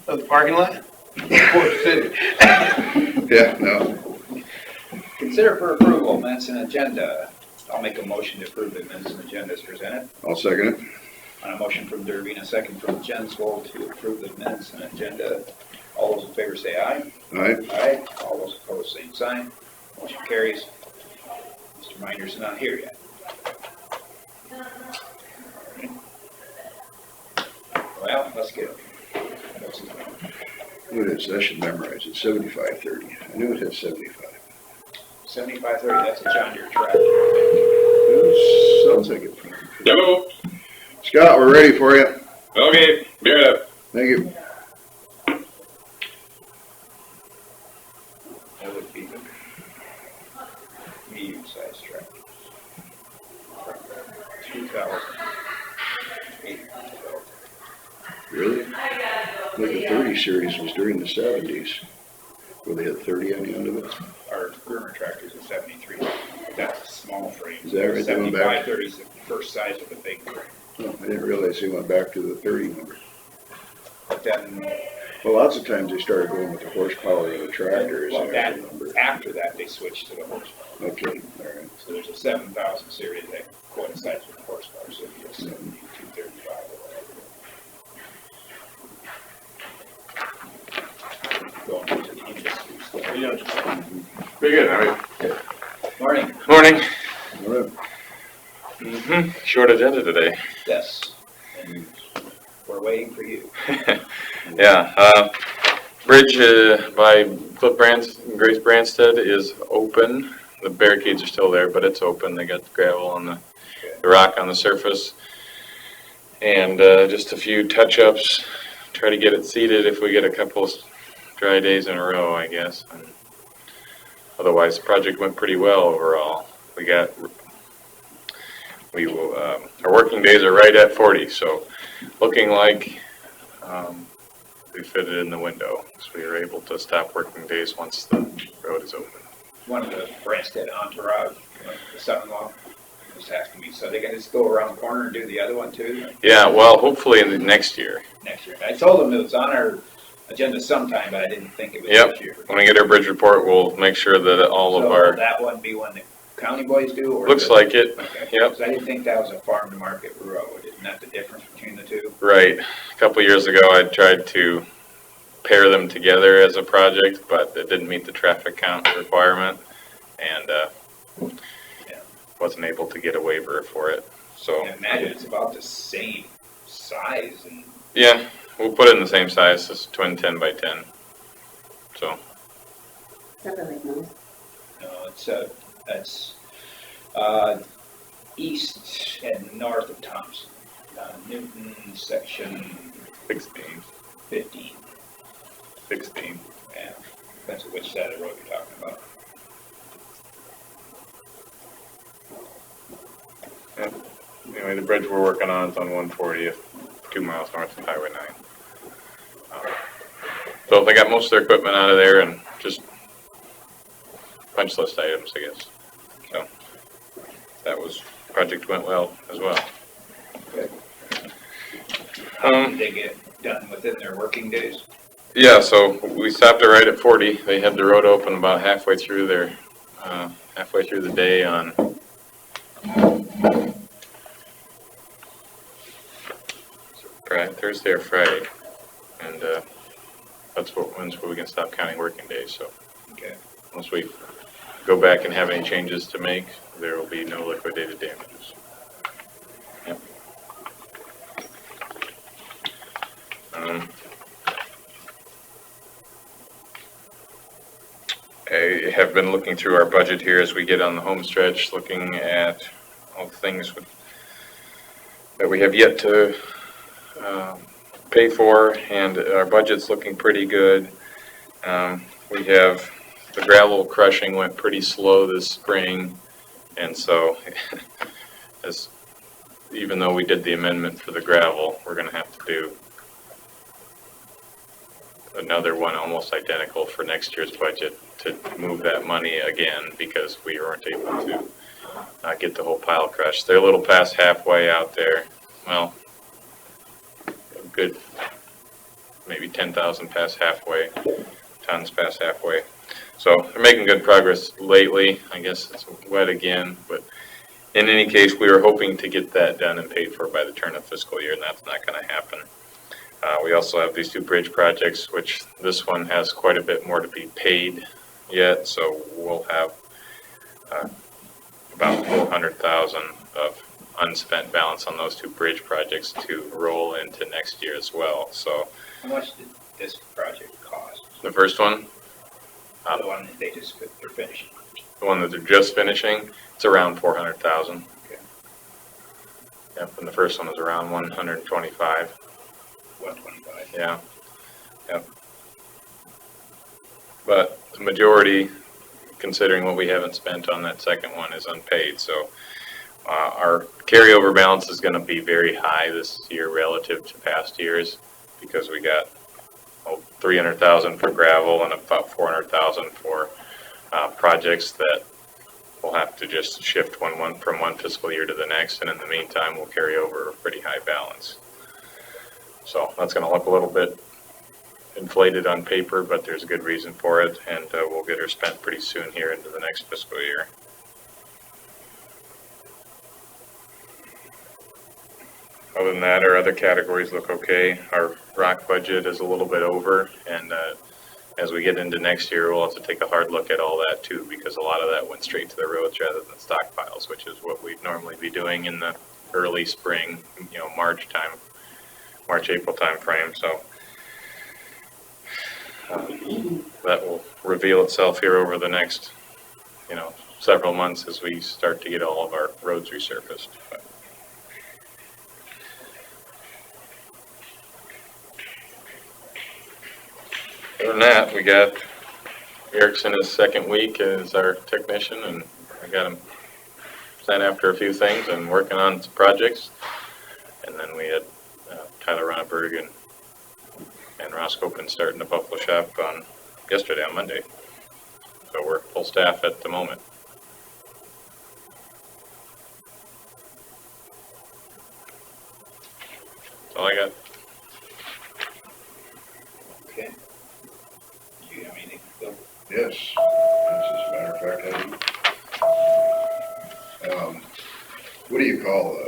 Of the parking lot? Forest City. Yeah, no. Consider for approval minutes and agenda. I'll make a motion to approve the minutes and agenda as presented. I'll second it. On a motion from Derby and a second from Jensvold to approve the minutes and agenda. All those in favor say aye. Aye. Aye. All those opposed, same sign. Motion carries. Mr. Minder's not here yet. Well, let's get it. What is, I should memorize it, 7530. I knew it had 75. 7530, that's a John Deere tractor. It sounds like it. Hello. Scott, we're ready for you. Okay, be right up. Thank you. That would be the medium-sized tractor. 2008. Really? Like the 30 series was during the 70s, where they had 30 on the end of it. Our Groomer tractor's a 73. That's a small frame. Is that right? They went back? 7530 is the first size of the big frame. Oh, I didn't realize they went back to the 30 number. But then, Well, lots of times they started going with the horsepower of the tractor, as well, I remember. after that, they switched to the horsepower. Okay, all right. So there's a 7000 series that coincides with the horsepower, so it'd be a 7235 or whatever. Going into the industry stuff. Pretty good, how are you? Morning. Morning. All right. Short agenda today. Yes. And we're waiting for you. Yeah, bridge by Grace Branstead is open. The barricades are still there, but it's open. They got the gravel on the rock on the surface. And just a few touch-ups. Try to get it seeded if we get a couple dry days in a row, I guess. And otherwise, the project went pretty well overall. Our working days are right at 40, so looking like we fit it in the window. So we were able to stop working days once the road is open. One of the Branstead entourage, the son-in-law, was asking me, so they can just go around the corner and do the other one too? Yeah, well, hopefully in the next year. Next year. I told them it was on our agenda sometime, but I didn't think it was Yep. this year. When we get our bridge report, we'll make sure that all of So our, will that one be one the county boys do? Or looks like it, Okay. yep. 'Cause I didn't think that was a farm to market road. Isn't that the difference between the two? Right. A couple years ago, I tried to pair them together as a project, but it didn't meet the traffic count requirement, and wasn't able to get a waiver for it. So, I imagine it's about the same size and yeah, we'll put it in the same size as twin 10 by 10. So, That really nice. That's east and north of Thompson, Newton section 16. 15. 16. Yeah, depends on which side of the road you're talking about. Yeah. Anyway, the bridge we're working on is on 140th, 2 miles north of Highway 9. So they got most of their equipment out of there and just punch list items, I guess. So that project went well as well. Good. Did they get done within their working days? Yeah, so we stopped it right at 40. They had the road open about halfway through the day on Thursday or Friday, and that's when's we can stop counting working days. So Okay. once we go back and have any changes to make, there will be no liquidated damages. Yep. I have been looking through our budget here as we get on the home stretch, looking at all the things that we have yet to pay for, and our budget's looking pretty good. We have the gravel crushing went pretty slow this spring, and so even though we did the amendment for the gravel, we're going to have to do another one almost identical for next year's budget to move that money again, because we weren't able to get the whole pile crushed. They're a little past halfway out there. Well, a good maybe 10,000 past halfway, tons past halfway. So they're making good progress lately. I guess it's wet again, but in any case, we were hoping to get that done and paid for by the turn of fiscal year, and that's not going to happen. We also have these two bridge projects, which this one has quite a bit more to be paid yet, so we'll have about 400,000 of unspent balance on those two bridge projects to roll into next year as well. So How much did this project cost? the first one, The one that they're finishing? the one that they're just finishing, it's around 400,000. Okay. Yep, and the first one was around 125. 125. Yeah, yep. But the majority, considering what we haven't spent on that second one, is unpaid. So our carryover balance is going to be very high this year relative to past years, because we got 300,000 for gravel and about 400,000 for projects that we'll have to just shift from one fiscal year to the next, and in the meantime we'll carry over a pretty high balance. So that's going to look a little bit inflated on paper, but there's a good reason for it, and we'll get her spent pretty soon here into the next fiscal year. Other than that, our other categories look okay. Our rock budget is a little bit over, and as we get into next year, we'll have to take a hard look at all that too, because a lot of that went straight to the roads rather than stockpiles, which is what we'd normally be doing in the early spring, March, April time frame. So that will reveal itself here over the next, several months as we start to get all of our roads resurfaced. But other than that, we got Eric's in his second week as our technician, and I got him sent after a few things and working on some projects. And then we had Tyler Ronneberg and Ross Copeland starting the Buffalo shop yesterday on Monday. So we're full staff at the moment. That's all I got. Okay. Do you have anything, Bill? Yes, as a matter of fact, I do. What do you call,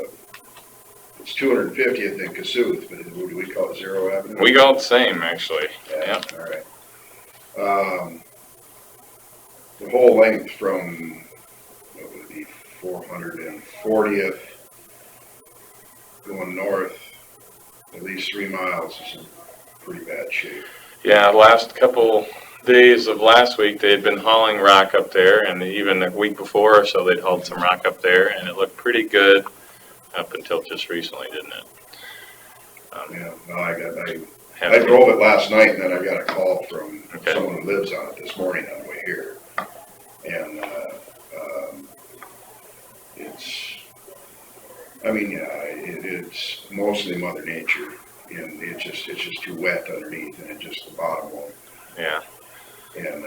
it's 250th in Cassuth, but what do we call it, Zero Avenue? We go the same, actually. Yeah. All right. The whole length from, what would it be, 440th going north, at least 3 miles is in pretty bad shape. Yeah, last couple days of last week, they had been hauling rock up there, and even the week before or so, they'd hauled some rock up there, and it looked pretty good up until just recently, didn't it? Yeah, no, I drove it last night, and then I got a call from someone who lives on it this morning on the way here. And it's mostly Mother Nature, and it's just too wet underneath, and the bottom won't. Yeah. And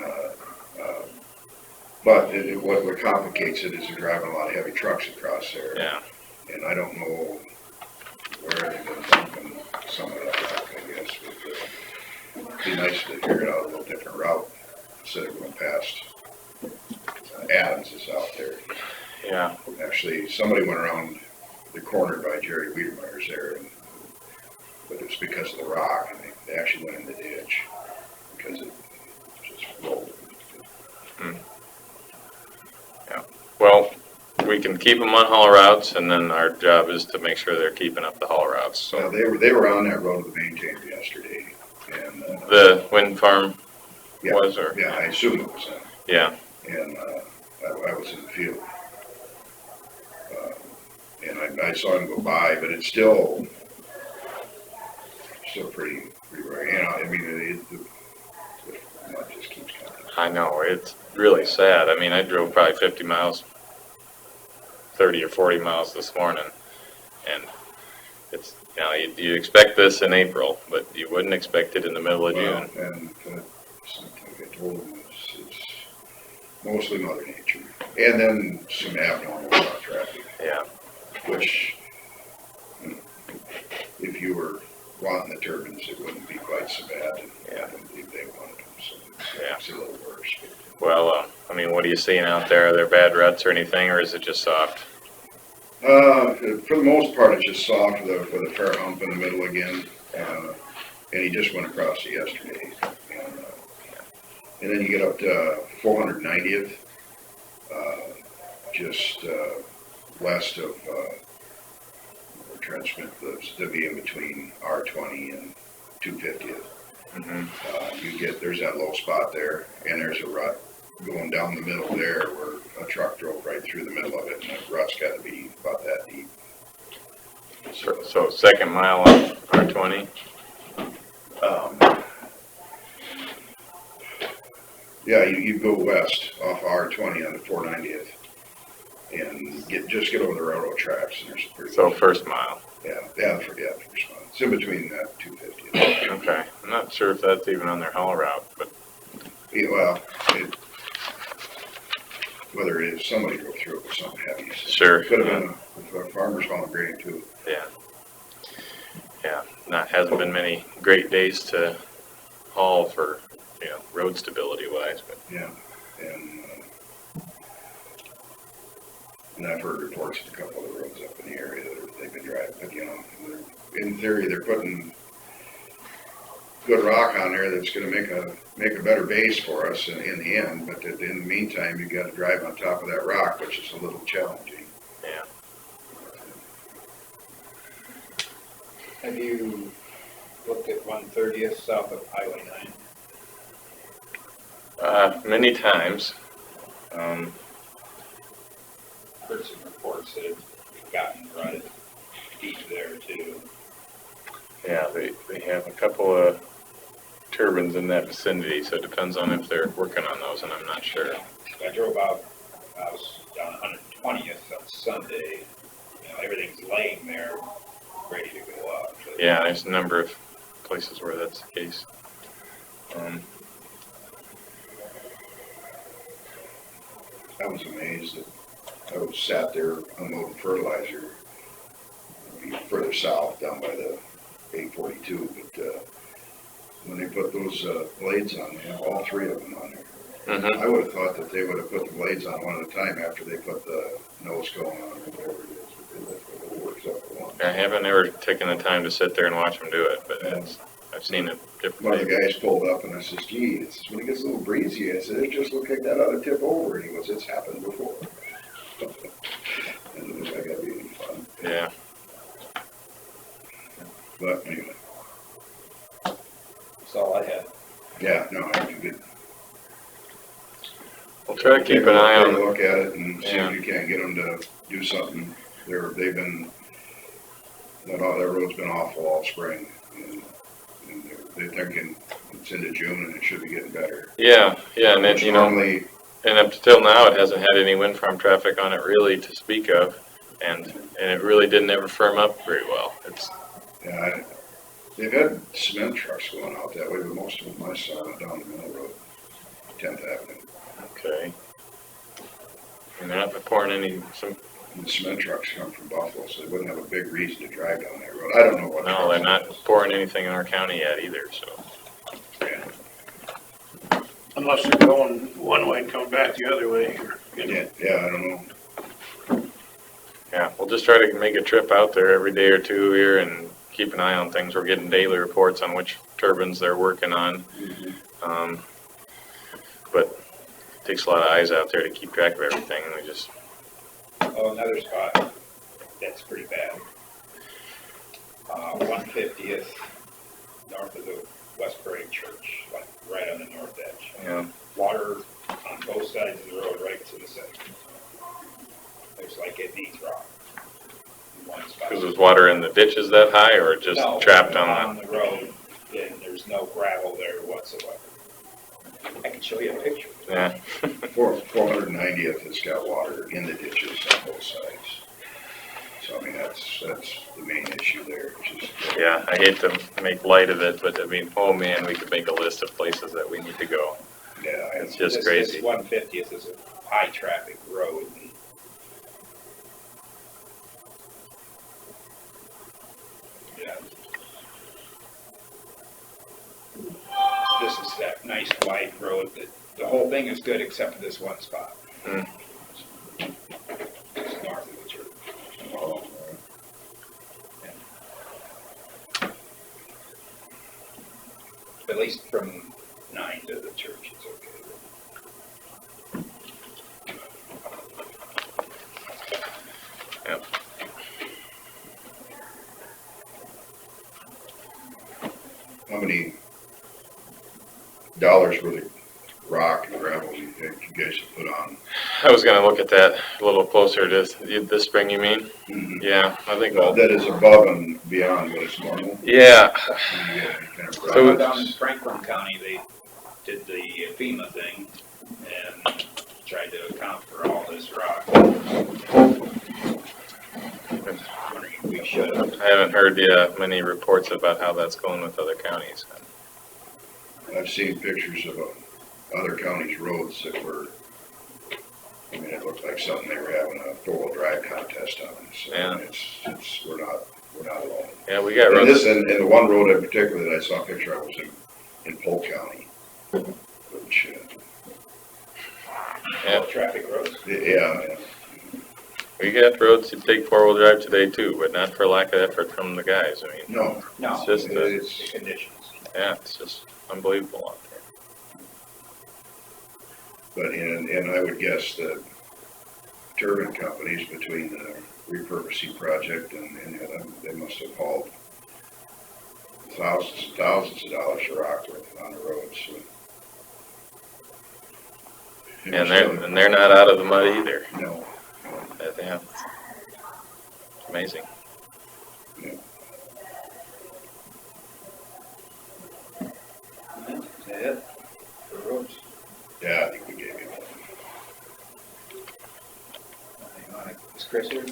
but what complicates it is they're driving a lot of heavy trucks across there. Yeah. And I don't know where they've been dumping some of that rock, I guess. But it'd be nice to figure out a little different route instead of going past Adams is out there. Yeah. Actually, somebody went around the corner by Jerry Wiedemeyer's there, but it was because of the rock, and they actually went in the ditch because it just rolled. Yeah. Well, we can keep them on haul routes, and then our job is to make sure they're keeping up the haul routes. So Well, they were on that road with the maintainer yesterday, and the wind farm yeah, was, or yeah, I assume it was them. yeah, And I was in the field, and I saw him go by, but it's still pretty rare. I mean, the mud just keeps coming. I know, it's really sad. I mean, I drove probably 50 miles, 30 or 40 miles this morning, and it's, you expect this in April, but you wouldn't expect it in the middle of June. And like I told him, it's mostly Mother Nature, and then some abnormal truck traffic, Yeah. which if you were wanting the turbines, it wouldn't be quite so bad, and Yeah. I don't believe they wanted them, so Yeah. it's a little worse. Well, I mean, what are you seeing out there? Are there bad ruts or anything, or is it just soft? For the most part, it's just soft with a fair hump in the middle again, and he just went across it yesterday. And then you get up to 490th, just west of transmit the be in between R20 and 250th. Mm-hmm. There's that low spot there, and there's a rut going down the middle there where a truck drove right through the middle of it, and the rut's got to be about that deep. So second mile on R20? Yeah, you go west off R20 on the 490th, and get over the railroad tracks, and there's a pretty. So first mile. Yeah, forget first mile. It's in between that 250th. Okay. I'm not sure if that's even on their haul route, but Yeah, well, whether it is, somebody drove through it with something heavy. So sure. Could have been a farmer's haul grading too. Yeah. Hasn't been many great days to haul for, road stability wise, but Yeah, and I've heard reports of a couple of the roads up in the area that they've been driving, but in theory, they're putting good rock on there that's gonna make a better base for us in the end, but in the meantime, you gotta drive on top of that rock, which is a little challenging. yeah. Have you looked at 130th south of Highway 9? Many times. Heard some reports that have gotten rutted deep there too. Yeah, they have a couple of turbines in that vicinity, so it depends on if they're working on those, and I'm not sure. I drove out, I was down 120th on Sunday. Everything's laying there, ready to go up. But Yeah, there's a number of places where that's the case. I was amazed that I was sat there unloading fertilizer further south down by the 842, but when they put those blades on, they have all three of them on there. Mm-hmm. I would have thought that they would have put the blades on one at a time after they put the nose cone on or whatever it is. But it works up for one. I haven't ever taken the time to sit there and watch them do it, but I've seen it different One of the days. guys pulled up and I says, gee, it says, when it gets a little breezy, I said, it just looked like that ought to tip over. And he goes, it's happened before. And it was like that'd be any fun. Yeah. But anyway, that's all I had. yeah, no, I think it. We'll try to keep an eye Take a on. look at it and see Yeah. if you can't get them to do something. They've been, that road's been awful all spring. And they're thinking it's into June and it should be getting better. Yeah, and then, Which normally, and up till now, it hasn't had any wind farm traffic on it really to speak of, and it really didn't ever firm up very well. It's, yeah, they've had cement trucks going out that way, but most of them I saw went down the middle road, 10th Avenue. okay. And they're not pouring And the cement trucks come from Buffalo, so they wouldn't have a big reason to drive down that road. I don't know what. no, they're not pouring anything in our county yet either, so. Yeah, Unless they're going one way and coming back the other way. yeah, I don't know. Yeah, we'll just try to make a trip out there every day or two here and keep an eye on things. We're getting daily reports on which turbines they're working on. But it takes a lot of eyes out there to keep track of everything, and we just, Oh, another spot that's pretty bad. 150th north of the Westbury Church, like right on the north edge. Water on both sides of the road, right to the center. Looks like it needs rock. in one spot. because there's water in the ditches that high, or just No, trapped on the road, and there's no gravel there whatsoever. I can show you a picture. the, yeah. 490th has got water in the ditches on both sides. So, I mean, that's the main issue there, just. Yeah, I hate to make light of it, but I mean, oh man, we could make a list of places that we need to go. Yeah, It's just This crazy. 150th is a high traffic road. Yeah. this is that nice wide road that, the whole thing is good except for this one spot. Mm. It's north of the church. Oh, At least from 9 to the church, it's okay. Yep. how many dollars worth of rock and gravel you think you guys have put on? I was gonna look at that a little closer this spring, you mean? Yeah, I think, well, That is above and beyond what is normal. yeah, And you get any kind of So Well, rock- down in Franklin County, they did the FEMA thing and tried to account for all this rock. Wondering if we should have. I haven't heard many reports about how that's going with other counties. I've seen pictures of other counties' roads that were, I mean, it looked like something they were having a four-wheel drive contest on. So Yeah. we're not alone. Yeah, we got And roads. and the one road in particular that I saw a picture of was in Polk County, which, Yeah. Traffic roads. yeah, We got roads to take four-wheel drive today too, but not for lack of effort from the guys. I mean, no, No, It's just the it's, conditions. yeah, it's just unbelievable out there. but, and I would guess the turbine companies between the repurposing project and they must have hauled thousands and thousands of dollars of rock on the roads, so. And they're not out of the mud either. No, Yeah, it's amazing. Is that it for roads? yeah, I think we gave you that. Is Chris here?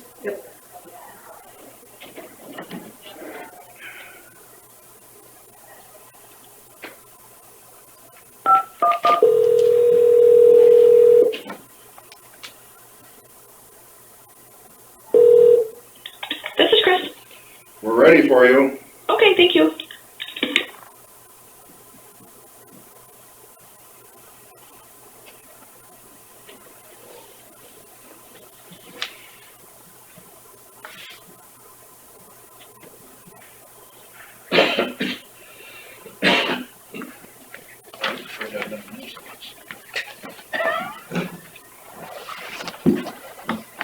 This is Chris. We're ready for you. Okay, thank you.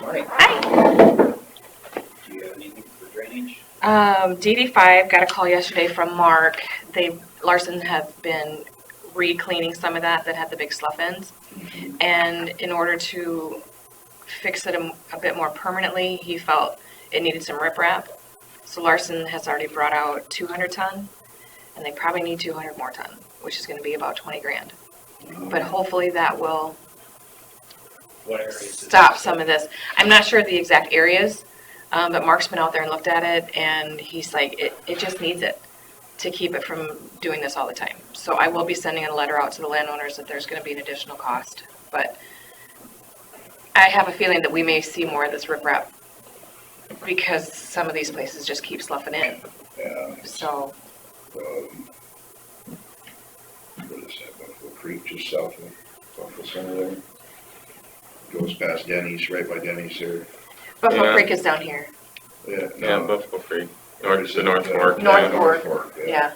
Morning. Hi. Do you have anything for drainage? DD5 got a call yesterday from Mark. Larson have been re-cleaning some of that had the big slough ends. And in order to fix it a bit more permanently, he felt it needed some riprap. So Larson has already brought out 200 ton, and they probably need 200 more ton, which is going to be about 20 grand. But hopefully that will What areas? is stop this? some of this. I'm not sure the exact areas, but Mark's been out there and looked at it, and he's like, it just needs it to keep it from doing this all the time. So I will be sending a letter out to the landowners that there's going to be an additional cost. But I have a feeling that we may see more of this riprap because some of these places just keep sloughing in. Yeah, So, what is that, Buffalo Creek, just south of Buffalo Center there? Goes past Denny's, right by Denny's there. Buffalo Yeah. Creek is down here. Yeah, Yeah, no, Buffalo Creek, Or north is to it, North uh, Fork. North Yeah. Fork. Fork, Yeah.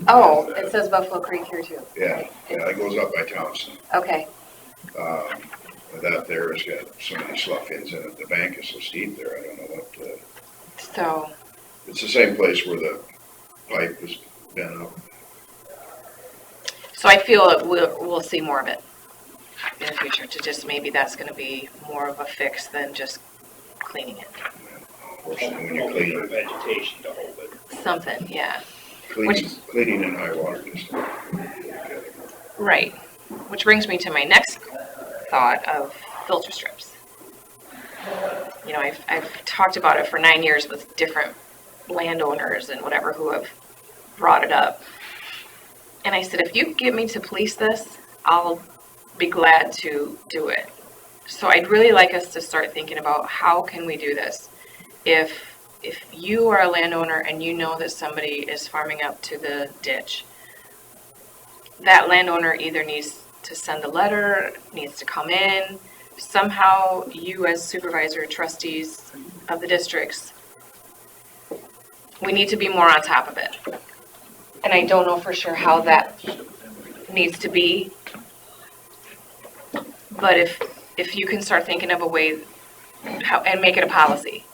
Oh, it says Buffalo Creek here too. Yeah, it goes up by Thompson. Okay. That there has got so many slough ends in it. The bank is so steep there, I don't know what, So, it's the same place where the pipe has been up. So I feel that we'll see more of it in the future, to just maybe that's gonna be more of a fix than just cleaning it. Unfortunately, when you Hopefully clean for it, vegetation to hold it. Something, yeah. cleaning in high water just. Right. Which brings me to my next thought of filter strips. You know, I've talked about it for 9 years with different landowners and whatever who have brought it up. And I said, if you get me to police this, I'll be glad to do it. So I'd really like us to start thinking about how can we do this. If you are a landowner and you know that somebody is farming up to the ditch, that landowner either needs to send a letter, needs to come in, somehow you as supervisor, trustees of the districts, we need to be more on top of it. And I don't know for sure how that needs to be. But if you can start thinking of a way and make it a policy.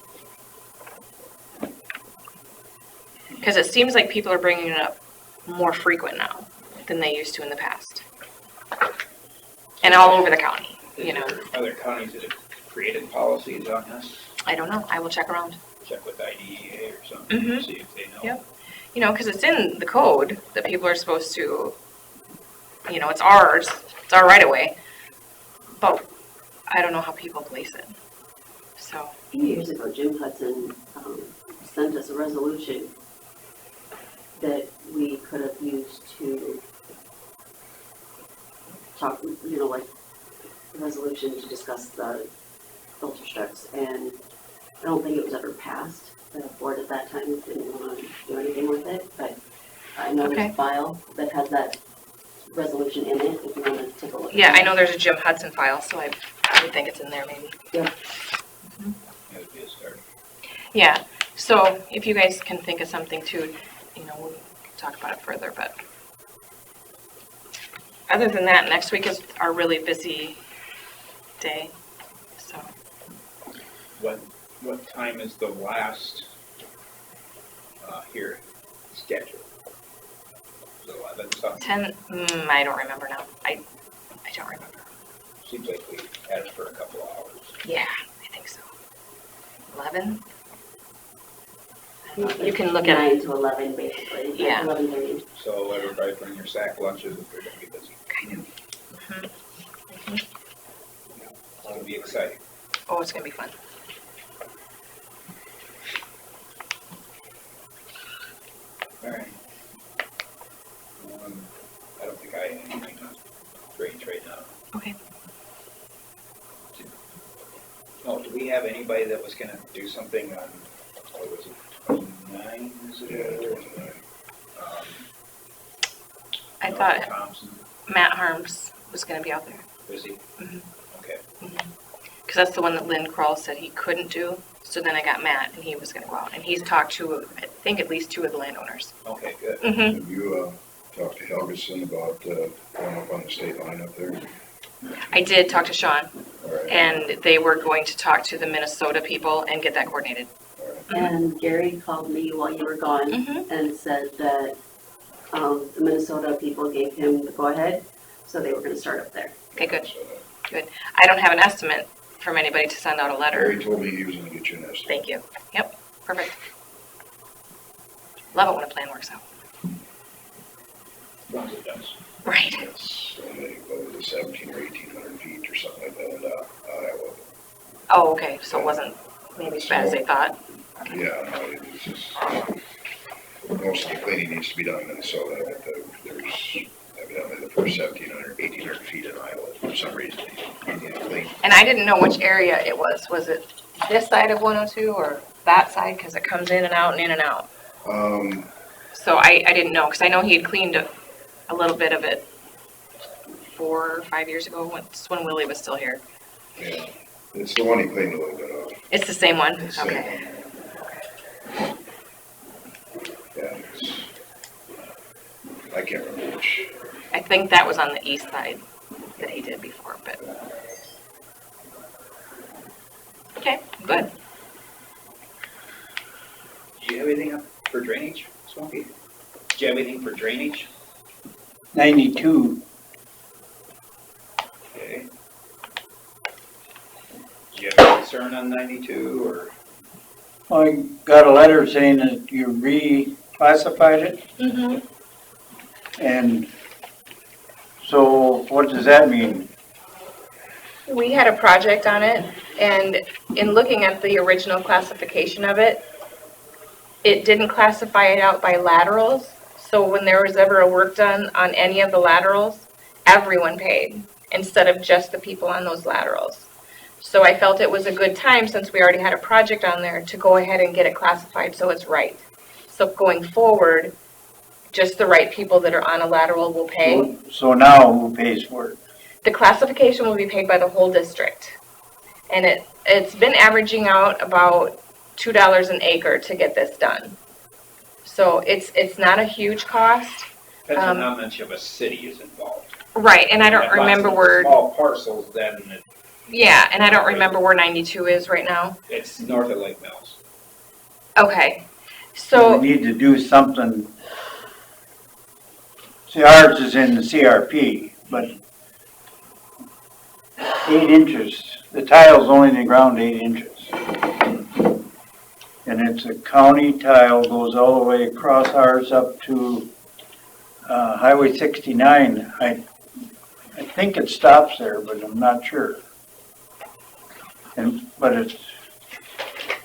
Because it seems like people are bringing it up more frequent now than they used to in the past. And all over the county, you know. Other counties that have created policies on this, I don't know. I will check around. check with IDEA or something, Mhm. see if they know. Yep. You know, because it's in the code that people are supposed to, you know, it's ours. It's our right of way. But I don't know how people police it. So. A few years ago, Jim Hudson sent us a resolution that we could have used to talk, you know, like a resolution to discuss the filter strips, and I don't think it was ever passed. The board at that time didn't want to do anything with it, but I know there's Okay. a file that has that resolution in it, if you want to take a look. Yeah, at I it. know there's a Jim Hudson file, so I would think it's in there maybe. Yeah. That would be a start. Yeah, so if you guys can think of something too, you know, we'll talk about it further, but other than that, next week is our really busy day, so. What time is the last, hearing scheduled? Is it 11 something? 10, I don't remember now. I don't remember. Seems like we had it for a couple of hours. Yeah, I think so. 11? You can look at 9 to 11, basically. Yeah. 11:30. So everybody bring your sack lunches if they're gonna be busy. kind of. It's gonna be exciting. Oh, it's gonna be fun. All right. I don't think I have anything on drainage right now. Okay. Oh, do we have anybody that was gonna do something on, what was it, 29, is it? Yeah, 29. I thought Thompson, Matt Harms was gonna be out there. was he? Mhm. Okay, Because that's the one that Lynn Kroll said he couldn't do. So then I got Matt, and he was going to go out. And he's talked to, I think, at least 2 of the landowners. okay, good. Mm-hmm. Have you, talked to Helgeson about, going up on the state line up there? I did talk to Sean, All right. and they were going to talk to the Minnesota people and get that coordinated. All right. And Gary called me while you were gone Mhm. and said that the Minnesota people gave him the go-ahead, so they were going to start up there. Okay, good, So, good. I don't have an estimate from anybody to send out a letter. Harry told me he was gonna get you an estimate. Thank you. Yep, perfect. Love it when a plan works out. As long as it does. Right. It's only, what was it, 17 or 1,800 feet or something like that, Iowa. Oh, okay, so it wasn't maybe as bad as they thought. Yeah, no, it's just, most of the cleaning needs to be done in Minnesota, but there's evidently the first 1,700, 1,800 feet in Iowa, for some reason, they need to clean. And I didn't know which area it was. Was it this side of 102 or that side? Because it comes in and out and in and out. So I didn't know, because I know he had cleaned a little bit of it 4 or 5 years ago, when Willie was still here. Yeah, it's the one he cleaned a little bit of. It's the same one? It's the same Okay. one. Yeah, I can't remember which. I think that was on the east side that he did before, but. Okay, good. Do you have anything up for drainage, Swampy? Do you have anything for drainage? 92, Okay. Do you have a concern on 92, or? I got a letter saying that you reclassified it, Mm-hmm. and so what does that mean? We had a project on it, and in looking at the original classification of it, it didn't classify it out by laterals. So when there was ever a work done on any of the laterals, everyone paid instead of just the people on those laterals. So I felt it was a good time, since we already had a project on there, to go ahead and get it classified so it's right. So going forward, just the right people that are on a lateral will pay. So now who pays for it? The classification will be paid by the whole district. And it's been averaging out about $2 an acre to get this done. So it's not a huge cost. Depends on how much of a city is involved. Right, and I don't Lots remember of where, Small parcels, then yeah, and I don't remember where 92 is right now. it's north of Lake Mills. Okay, so, We need to do something. See, ours is in the CRP, but 8 inches, the tile's only in the ground 8 inches. And it's a county tile, goes all the way across ours up to, Highway 69. I think it stops there, but I'm not sure. But it's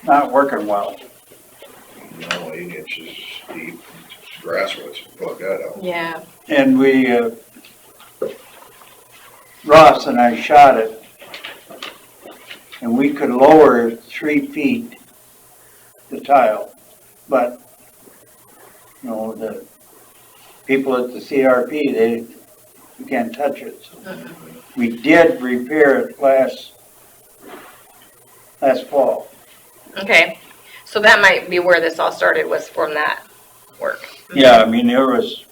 not working well. 8 inches deep, it's grass roots, plug that out. yeah, And we, Ross and I shot it, and we could lower 3 feet the tile, but, you know, the people at the CRP, you can't touch it. So we did repair it last fall. okay. So that might be where this all started, was from that work. Yeah, I mean, there was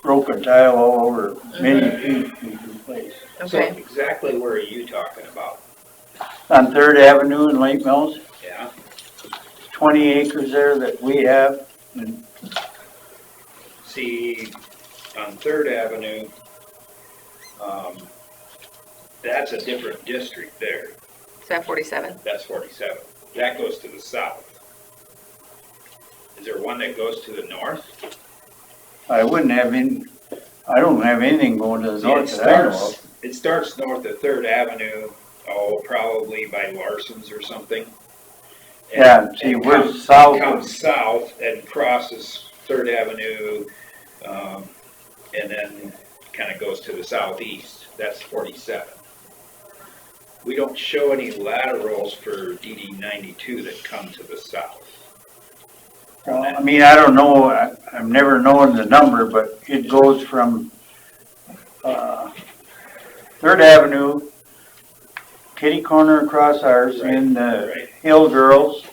broken tile all over, many feet we replaced. So Okay, exactly where are you talking about? On 3rd Avenue in Lake Mills, Yeah? 20 acres there that we have, and See, on Third Avenue, that's a different district there. is that 47? That's 47. That goes to the south. Is there one that goes to the north? I wouldn't have I don't have anything going to the See, it north that I know of. starts north of Third Avenue, probably by Larson's or something. Yeah, see, and we're comes- south Comes of, south and crosses Third Avenue, and then kind of goes to the southeast. That's 47. We don't show any laterals for DD 92 that come to the south. I mean, I don't know, I've never known the number, but it goes from, 3rd Avenue, kitty corner across ours, and the Right. Hill Girls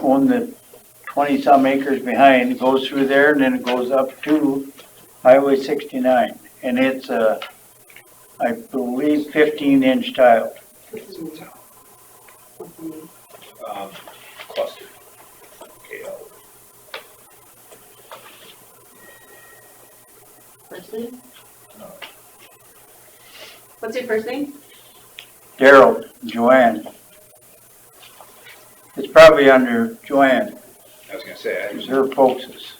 own the 20-some acres behind, it goes through there, and then it goes up to Highway 69. And it's I believe 15-inch tile. Cluster. KL. First name? What's your first name? Daryl, Joanne. It's probably under Joanne, I was gonna say, it's her folks'.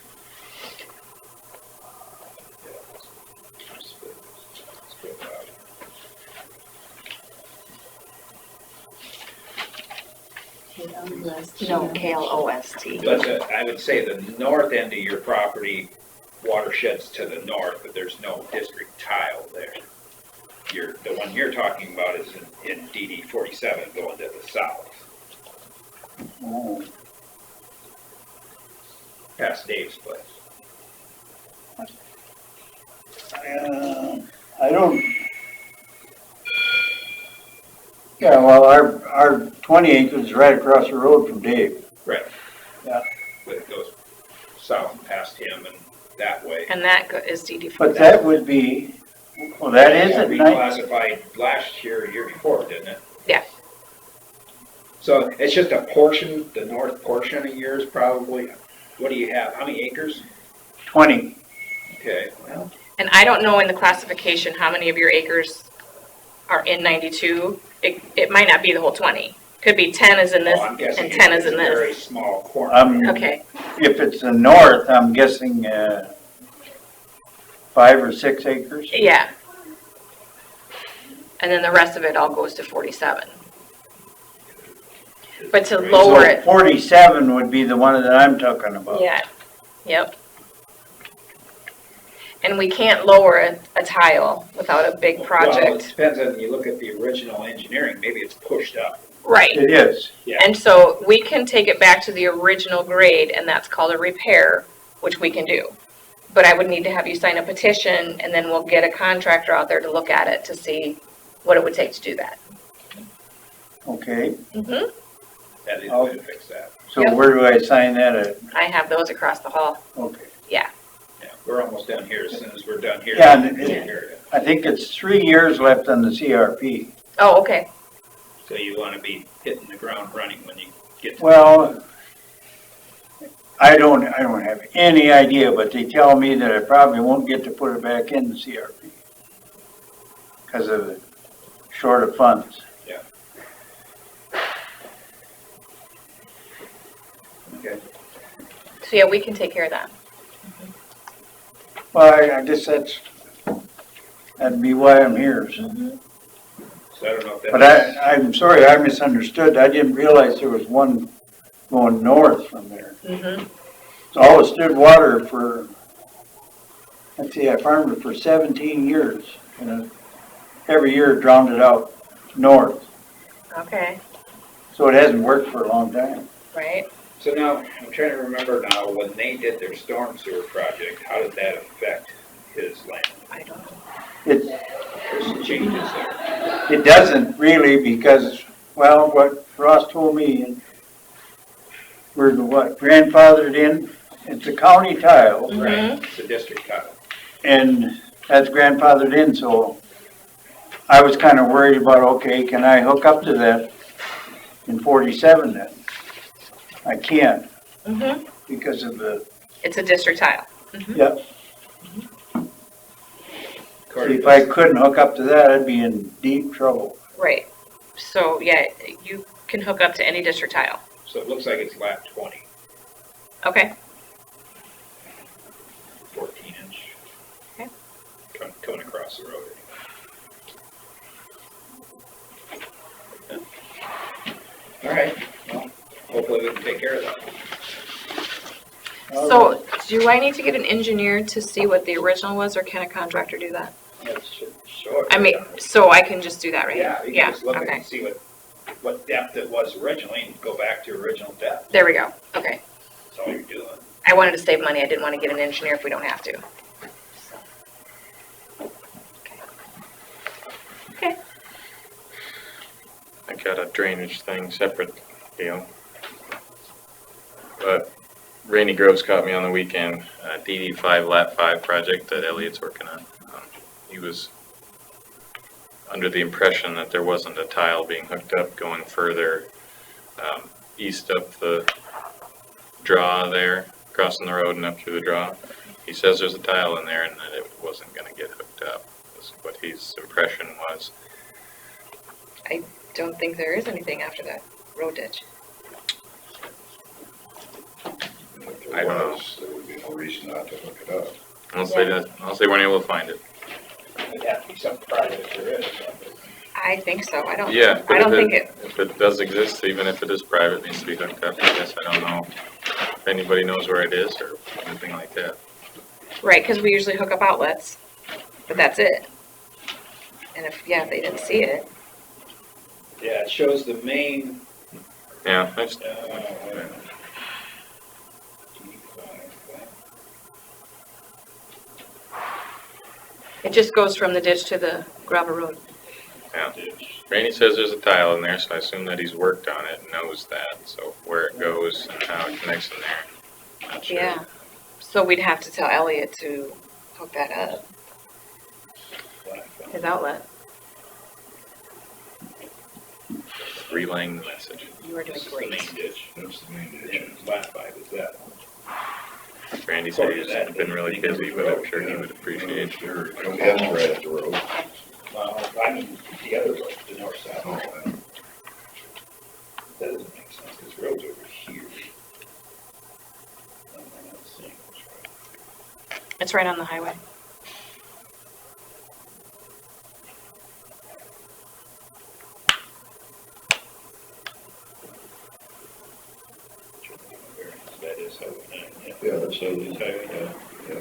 No, KLOST. But I would say the north end of your property watersheds to the north, but there's no district tile there. The one you're talking about is in DD 47 going to the south, Oh. past Dave's place. I don't. Yeah, well, our 20 acres is right across the road from Dave. Right. Yeah. But it goes south past him and that way. And that is DD. But that would be, well, that is at night. Reclassified last year, year before, didn't it? Yeah. So it's just a portion, the north portion of yours probably. What do you have? How many acres? 20. Okay, well, And I don't know in the classification how many of your acres are in 92. It might not be the whole 20. Could be 10 is in this I'm guessing and 10 is it's in a very this. small corner. Okay, If it's the north, I'm guessing 5 or 6 acres. yeah. And then the rest of it all goes to 47. But to lower So it, 47 would be the one that I'm talking about. yeah, yep. And we can't lower a tile without a big Well, it project. depends on, you look at the original engineering, maybe it's pushed up. Right. It is. And so we can take it back to the original grade, and that's called a repair, which we can do. but I would need to have you sign a petition, and then we'll get a contractor out there to look at it to see what it would take to do that. Okay, Mm-hmm. That is the way to fix that. so Yep. where do I sign that at? I have those across the hall. Okay. Yeah, we're almost done here. As soon as we're done here. Yeah, we'll and take care of it. I think it's 3 years left on the CRP. Oh, okay. So you wanna be hitting the ground running when you get to. Well, I don't have any idea, but they tell me that I probably won't get to put it back in the CRP because of the short of funds. Okay. So yeah, we can take care of that. Well, I guess that'd be why I'm here. So. So I don't know if But that's. I'm sorry, I misunderstood. I didn't realize there was one going north from there. Mm-hmm. It's always stood water for, let's see, I farmed it for 17 years. And every year it drowned it out north. Okay, So it hasn't worked for a long time. right. So now, I'm trying to remember now, when they did their storm sewer project, how did that affect his land? I don't know. It, There's some changes there. it doesn't really because, well, what Ross told me, and we're grandfathered in, it's a county tile. Mhm. It's a district tile. And that's grandfathered in, so I was kind of worried about, okay, can I hook up to that in 47 then? I can't Mm-hmm. because of the, It's a district tile. yep. According If to I couldn't hook up to that, I'd be in deep trouble. Right. So yeah, you can hook up to any district tile. So it looks like it's lap 20, Okay. 14 inch. Okay. Coming across the road. All right, well, hopefully we can take care of that. So do I need to get an engineer to see what the original was, or can a contractor do that? That should show it. I mean, so I can just do that, right? Yeah, you can just look at it Okay. and see what depth it was originally and go back to original depth. There we go. Okay. That's all you're doing. I wanted to save money. I didn't want to get an engineer if we don't have to. Okay. I got a drainage thing separate deal. But Rainy Groves caught me on the weekend, DD5 Lat 5 project that Elliot's working on. He was under the impression that there wasn't a tile being hooked up going further east of the draw there, crossing the road and up through the draw. He says there's a tile in there and that it wasn't gonna get hooked up, was what his impression was. I don't think there is anything after that road ditch. If I there don't know. was, there would be no reason not to hook it up. Unless they weren't able to find it. It'd have to be some private if there is something. I think so. I don't. Yeah, I don't think it. if it does exist, even if it is private, it needs to be hooked up. I guess I don't know if anybody knows where it is or anything like that. Right, because we usually hook up outlets, but that's it. And if they didn't see it. Yeah, it shows the main, Yeah, I just, It just goes from the ditch to the gravel road. yeah. Randy says there's a tile in there, so I assume that he's worked on it and knows that. So where it goes and how it connects in there, not sure. Yeah. So we'd have to tell Elliot to hook that up, his outlet. Relaying the message. You are doing this is the great. main ditch. That's the main Yeah, ditch. lat 5 is that one. Randy said he's been really busy, but I'm sure he would appreciate it. Sure, it ends right at the road. Well, I mean, the other road, the north south. Oh, That doesn't make sense, because road's over here. I'm not seeing what's right. It's right on the highway. That is Highway 9, yeah. Yeah, that's That is Highway 9. yeah.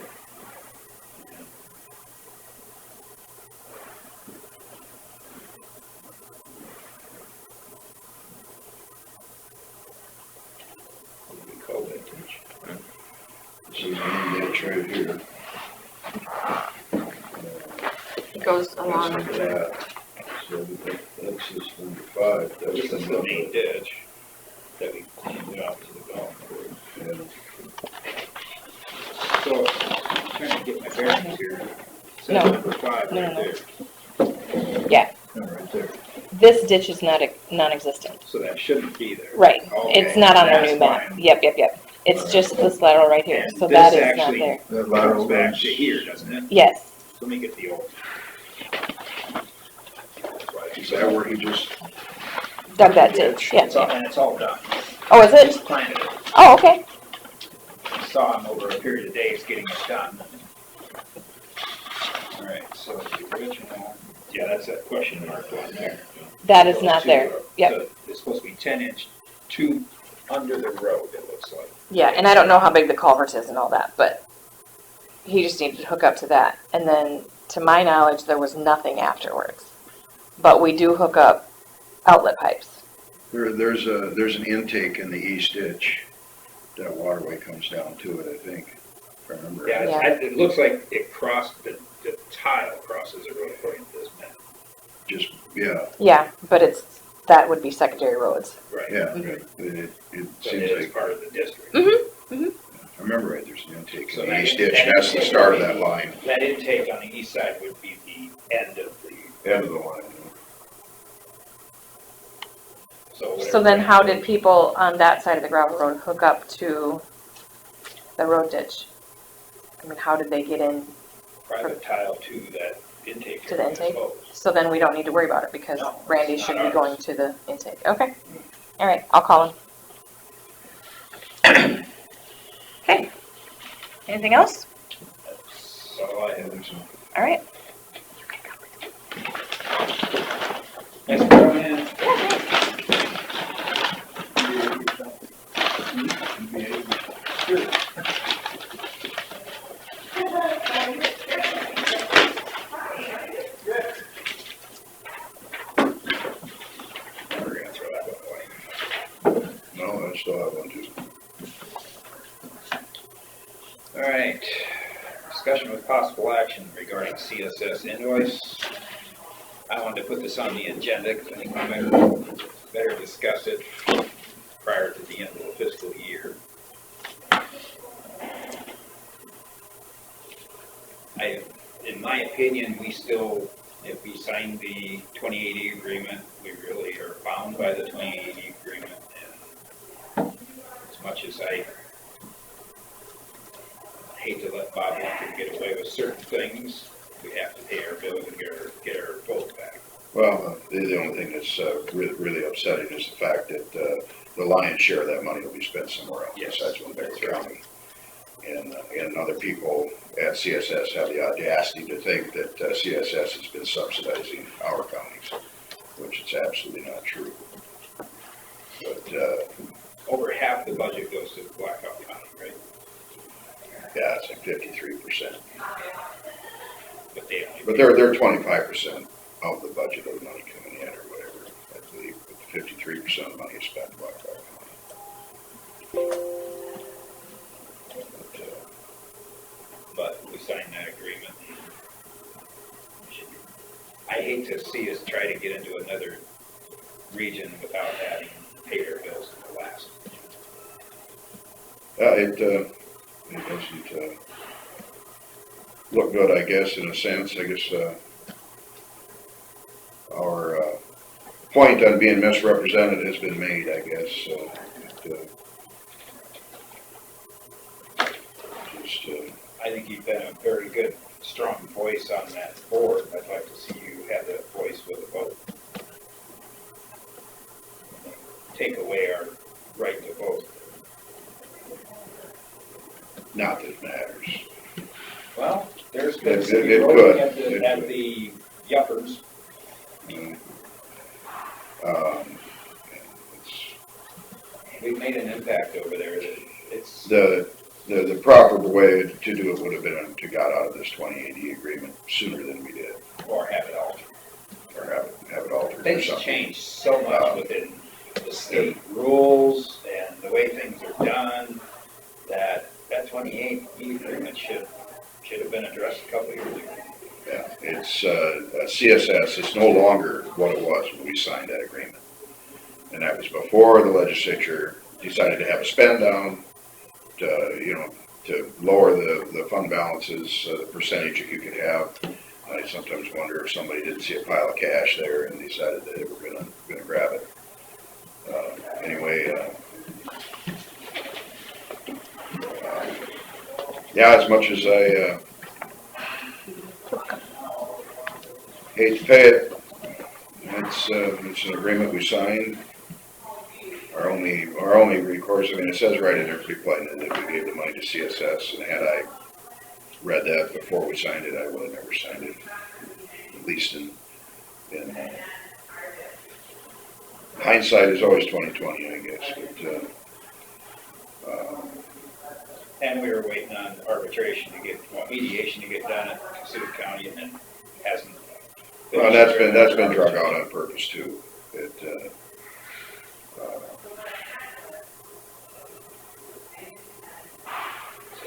What do we call that ditch? This is the main ditch right here. goes That's along. that. So that's just number 5. That was This is the main ditch that we cleaned out to the golf course. Yeah. So, I'm trying to get my bearings here. So No. number 5 No, right no, no. there. Yeah, Right there. this ditch is not, non-existent. So that shouldn't be there. Right, Okay, it's not on our that's new map. fine. Yep. It's Alright. just this lateral right here, And so this that is not actually- there. That Comes lateral back goes- to here, doesn't it? Yes, Let me get the old. Is that where he just, dug that ditch, yeah. It's all, and it's all done. Oh, is it? Just planted it. Oh, okay. Saw him over a period of days getting it done. All right, so the original, yeah, that's that question mark one there. That is Those not two there. are- Yep. so It's supposed to be 10-inch, 2 under the road, it looks like. Yeah, and I don't know how big the culvert is and all that, but he just needed to hook up to that. And then, to my knowledge, there was nothing afterwards. But we do hook up outlet pipes. there's an intake in the east ditch. That waterway comes down to it, I think, if I remember. Yeah, right. Yeah. it looks like it crossed, the tile crosses the road according to this map. Just, yeah, Yeah, but that would be secondary roads. Right. yeah, Mhm. it But seems it is like, part of the district. I remember right, there's an intake So in the that- east ditch, that that's the intake start of would that be- line, That intake on the east side would be the end of the, end of the line. so. So then how did people on that side of the gravel road hook up to the road ditch? I mean, how did they get in? Private tile to that intake. To the area, I intake? suppose. So then we don't need to worry about it because No, Randy it's should not be ours. going to the intake. Okay. All right, I'll call him. Okay. Anything else? That's all I have. All right. Thanks for coming in. We're gonna throw that one away. No, I still have one too. All right, discussion with possible action regarding CSS invoice. I wanted to put this on the agenda because I think we better discuss it prior to the end of the fiscal year. In my opinion, we still, if we sign the 2080 agreement, we really are bound by the 2080 agreement. And as much as I hate to let Bob Hunter get away with certain things, we have to pay our bills and get our vote back. Well, the only thing that's really upsetting is the fact that the lion's share of that money will be spent somewhere else Yes. besides Winnebago County. And other people at CSS have the audacity to think that CSS has been subsidizing our counties, which is absolutely not true. But, Over half the budget goes to Blackhawk County, right? yeah, it's like 53%. But they only. But they're 25% of the budget of the money coming in or whatever, I believe. But 53% of the money is spent in Blackhawk County. But we signed that agreement. I hate to see us try to get into another region without having paid our bills in the last. It doesn't look good, I guess, in a sense. I guess our point on being misrepresented has been made, I guess. So I think you've been a very good, strong voice on that board. I'd like to see you have that voice with a vote. Take away our right to vote. not that it matters. Well, there's been It some could. eroding It at could. the Yuppers. It's We've made an impact over there that it's, the proper way to do it would have been to got out of this 2080 agreement sooner than we did, or have it altered. or have it altered or Things something. change so much within the state rules and the way things are done that 28E agreement should have been addressed a couple of years ago. Yeah, it's, CSS, it's no longer what it was when we signed that agreement. And that was before the legislature decided to have a spend down to lower the fund balances, the percentage that you could have. I sometimes wonder if somebody didn't see a pile of cash there and decided that they were gonna grab it. Anyway, yeah, as much as I, hate to pay it, it's an agreement we signed. Our only recourse, I mean, it says right in there, pretty plain, that we gave the money to CSS, and had I read that before we signed it, I would have never signed it, at least in hindsight is always 20/20, I guess, but, And we were waiting on arbitration to get, mediation to get done at Cassuth County, and then hasn't. well, that's been drug out on purpose too.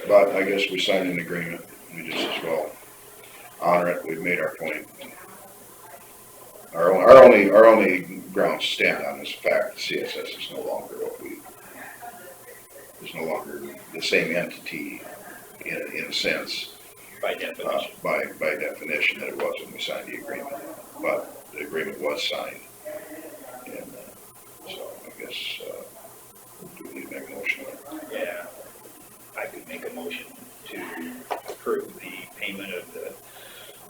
But I guess we signed an agreement, we just as well honor it, we've made our point. Our only grounds stand on this fact, CSS is no longer is no longer the same entity in a sense. By definition. By definition that it was when we signed the agreement, but the agreement was signed. And so I guess, do we need to make a motion? Yeah, I could make a motion to approve the payment of the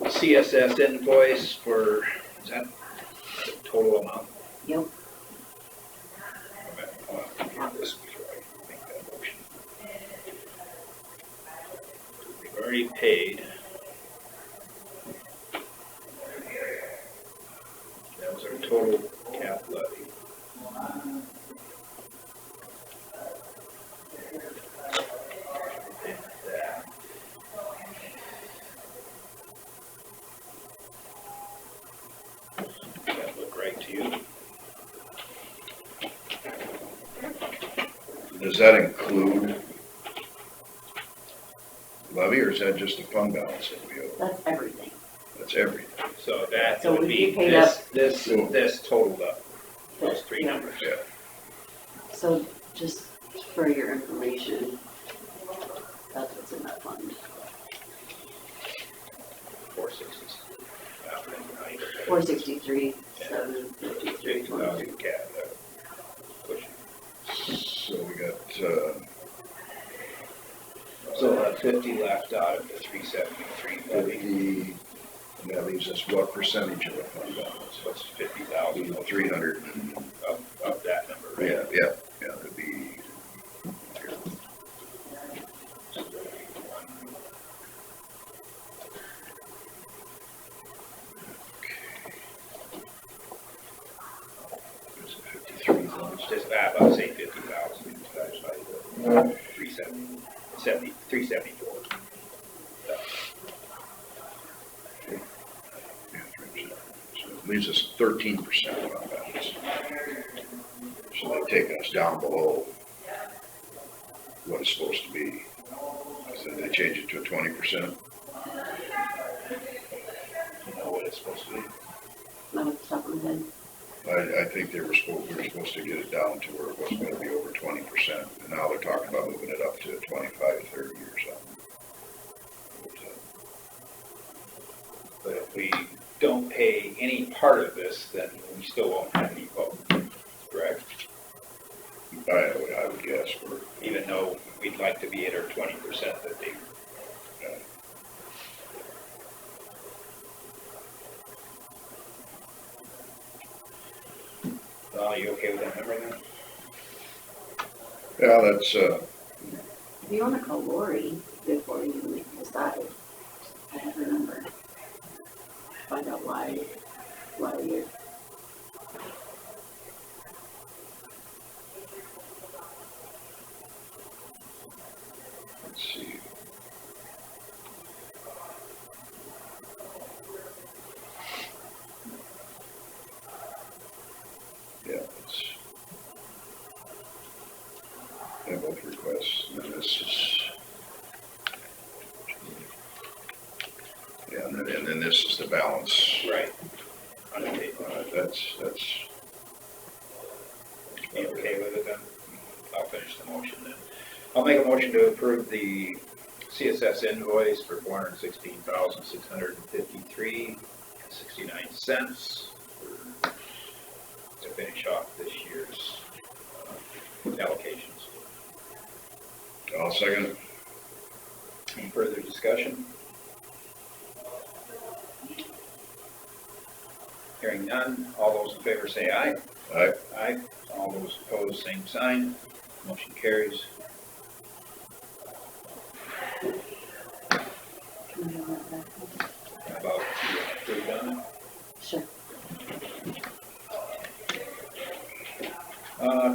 CSS invoice for, is that the total amount? Yep. I'll do this before I make that motion. We've already paid. That was our total cap levy. Does that look right to you? Does that include levy, or is that just the fund balance that we owe? That's everything. That's everything. So that So would we be paid this totaled up, those three Yeah. numbers. Yeah. So just for your information, that's what's in that fund. 460s. 463, 753, 50,000 cap, pushing. So we got, So 50 left out of the 373 levy. 50, and that leaves us what percentage of the fund balance? So it's 50,000 300. of that number, right? Yeah, that'd be. Is it 53,000? Just about say 50,000 divided by the 374. Yeah, 3%. So it leaves us 13% of fund balance. So they've taken us down below what it's supposed to be. So they changed it to a 20%. You know what it's supposed to be? Not off the top of my head. I think we were supposed to get it down to where it wasn't gonna be over 20%, and now they're talking about moving it up to 25, 30 or something. But if we don't pay any part of this, then we still won't have any vote, correct? I would guess we're, Even though we'd like to be at our 20% that they. Are you okay with that number then? yeah, that's, If you want to call Lori before you decide, I have her number. Find out why you're. let's see. Yeah, it's, yeah, both requests, and this is, Yeah, and then this is the balance. Right. On the table. That's, You okay with it then? I'll finish the motion then. I'll make a motion to approve the CSS invoice for $416,653.69 to finish off this year's allocations. I'll second it. Any further discussion? Hearing none, all those in favor say aye. Aye. Aye. All those opposed, same sign. Motion carries. Can I have that back? How about you approve on it? Sure.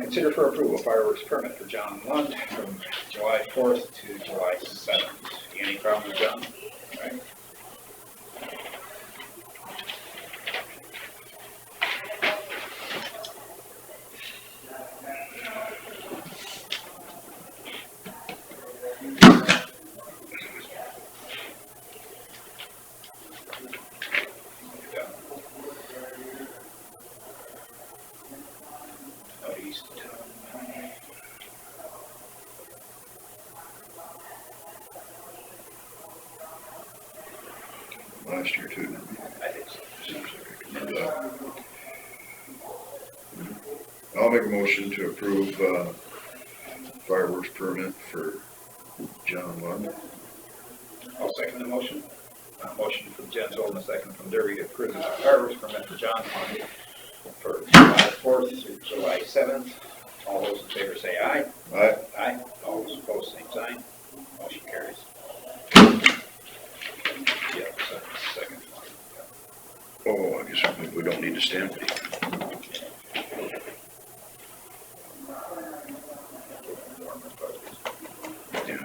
Consider for approval fireworks permit for John Lund from July 4th to July 7th. Any problem with John? All right. Out east. Last year too. I think so. Seems like I can remember that. I'll make a motion to approve, fireworks permit for John Lund. I'll second the motion. Motion from Gentle and a second from Derby to approve the fireworks permit for John Lund for July 4th through July 7th. All those in favor say aye. Aye. Aye. All those opposed, same sign. Motion carries. Yeah, second one. Oh, I guess we don't need to stamp it. Yeah.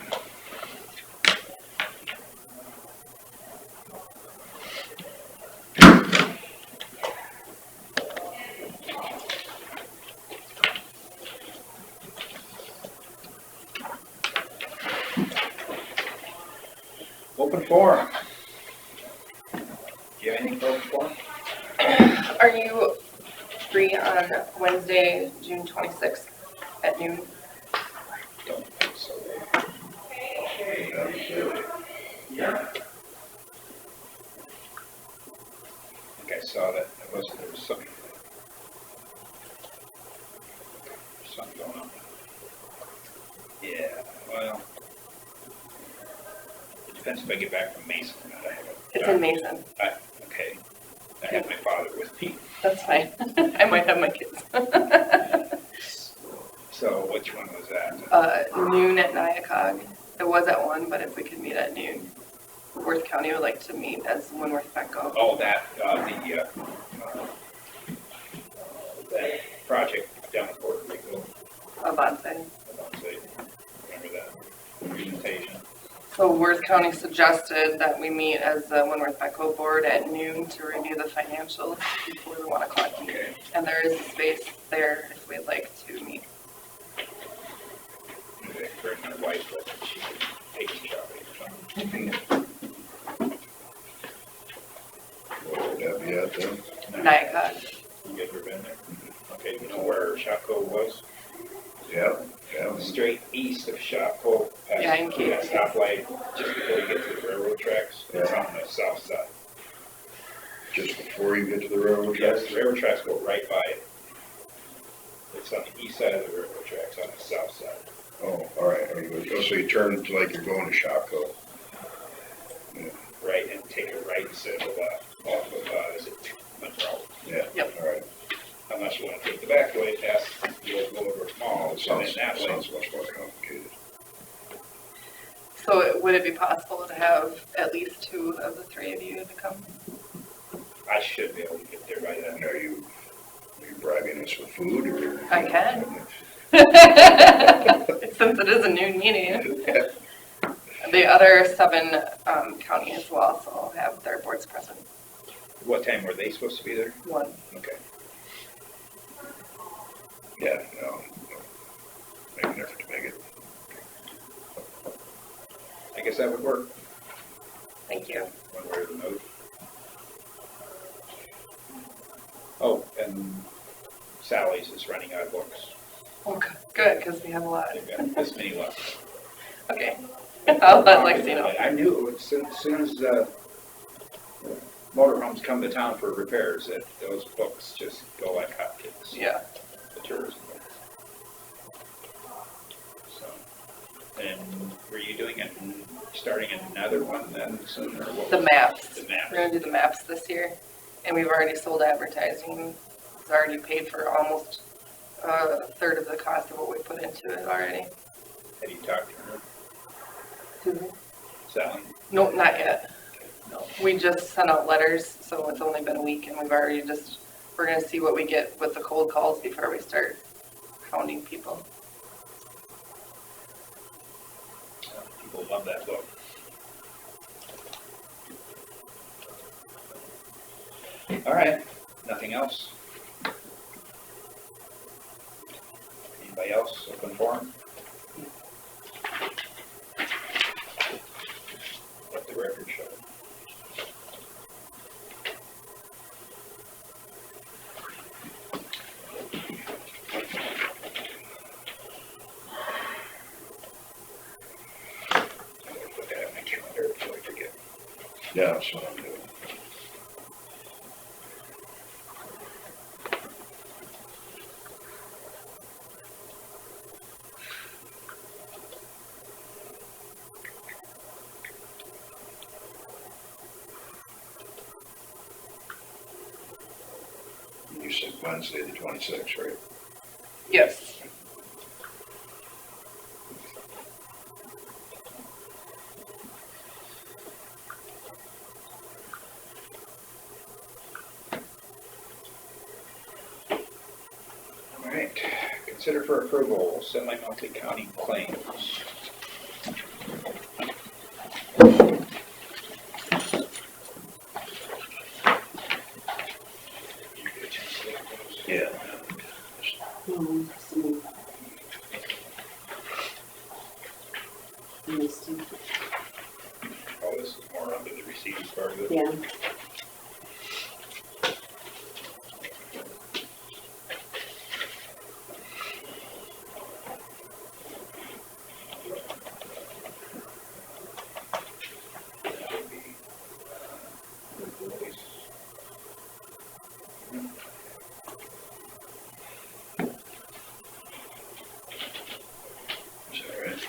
Open forum. Do you have anything for open forum? Are you free on Wednesday, June 26th at noon? Don't think so. Yeah. I think I saw that. There was something going on. Yeah, well, it depends if I get back from Mason or not. I have a It's in Mason. Okay. I have my father with me. That's fine. I might have my kids. So which one was that? Noon at Nyakog. It was at 1, but if we could meet at noon. Worth County would like to meet as Winworth Benko. Oh, that project down at Puerto Rico. Avance. Remember that presentation? So Worth County suggested that we meet as the Winworth Benko board at noon to review the financials before the 1 o'clock meeting. Okay. And there is a space there if we'd like to meet. Maybe I could bring my wife with and she could take a shopping or something. Where would that be at then? Nyakog. You ever been there? Okay, you know where Shopko was? Yeah, yeah. Straight east of Shopko, Yeah, in past Cape. that stoplight, just before you get to the railroad tracks. It's on the south side. Just before you get to the railroad Yes, tracks? the railroad tracks go right by it. It's on the east side of the railroad tracks, on the south side. Oh, all right. So you turn to like you're going to Shopko. Right, and take a right instead of a left, off of, is it Monroe? Yeah. Yep. All right. Unless you want to take the back way past the old Boulevard Mall, Oh, it and sounds, then that way. sounds much more complicated. So would it be possible to have at least 2 of the 3 of you to come? I should be able to get there by then. And are you bribing us with food or? I can. Since it is a noon meeting. The other 7 counties will also have their boards present. What time were they supposed to be there? 1. Okay. Yeah, no. Make an effort to make it. I guess that would work. Thank you. one way or another. Oh, and Sally's is running out of books. Oh, good, because we have a lot. They've got this many left. Okay. I'll let Lexi know. I knew as soon as motorhomes come to town for repairs, that those books just go like hotcakes. Yeah. The tourism books. So, and were you doing it, starting another one then soon, or what? The maps. The maps. We're gonna do the maps this year, and we've already sold advertising. It's already paid for almost a third of the cost of what we put into it already. Have you talked to her, Who? Sally? No, not yet. No. We just sent out letters, so it's only been a week, and we're gonna see what we get with the cold calls before we start hounding people. People love that book. All right, nothing else? Anybody else open forum? Let the record show. Put that on my calendar before I forget. Yeah, that's what I'm doing. You said Wednesday, the 26th, right? Yes. All right, consider for approval semi-monthly county claims. Did you get a chance to look at those? Yeah. Oh, this is more under the receipts part of it. Yeah. That would be, employees. Is that right?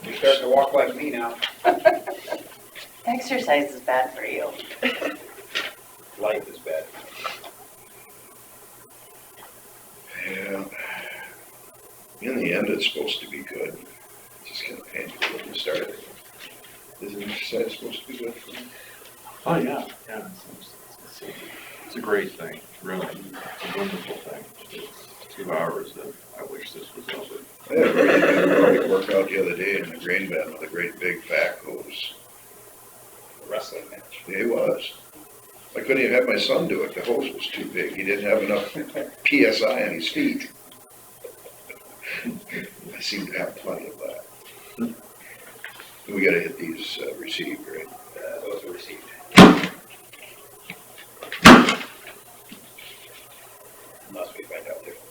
You're starting to walk like me now. Exercise is bad for you. Life is bad. Yeah. In the end, it's supposed to be good. Just kind of painful when you start it. Isn't exercise supposed to be good for you? Oh, yeah, yeah, it's a great thing, really, it's a wonderful thing. It's 2 hours that I wish this was over. I had a really good aerobic workout the other day in the grain bin with a great big fat hose. A wrestling match. It was. I couldn't even have my son do it. The hose was too big. He didn't have enough PSI on his feet. I seem to have plenty of that. We gotta hit these received, right? Those are received. Unless we find out different.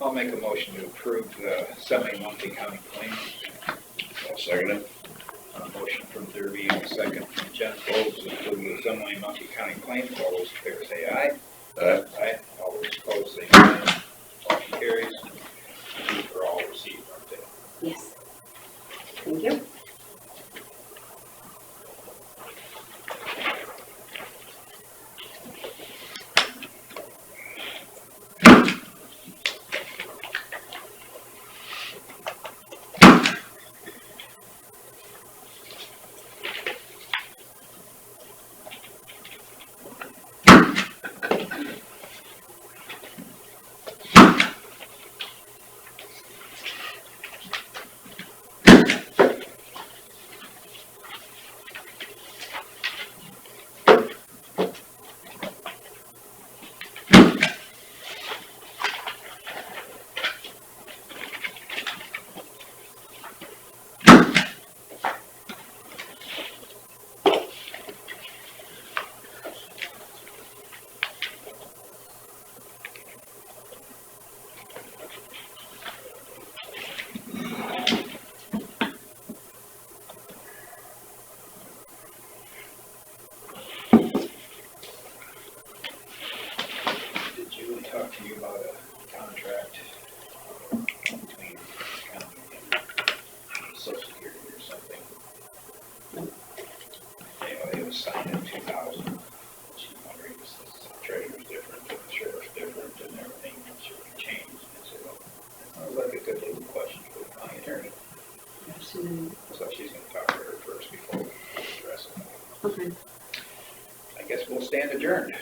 I'll make a motion to approve the semi-monthly county claims. I'll second it. Motion from Derby and a second from Jen Close to approve the semi-monthly county claims. All those in favor say aye. Aye. All those opposed say no. Motion carries. These are all received, aren't they? Yes. Thank you. Did Julie talk to you about a contract between county and Social Security or something? Anyway, it was signed in 2000. She's wondering, is the treasurer's different, the sheriff's different, and everything should be changed. And I said, well, that sounds like a good little question for the county attorney. So she's gonna talk to her first before we address it. Okay. I guess we'll stand adjourned.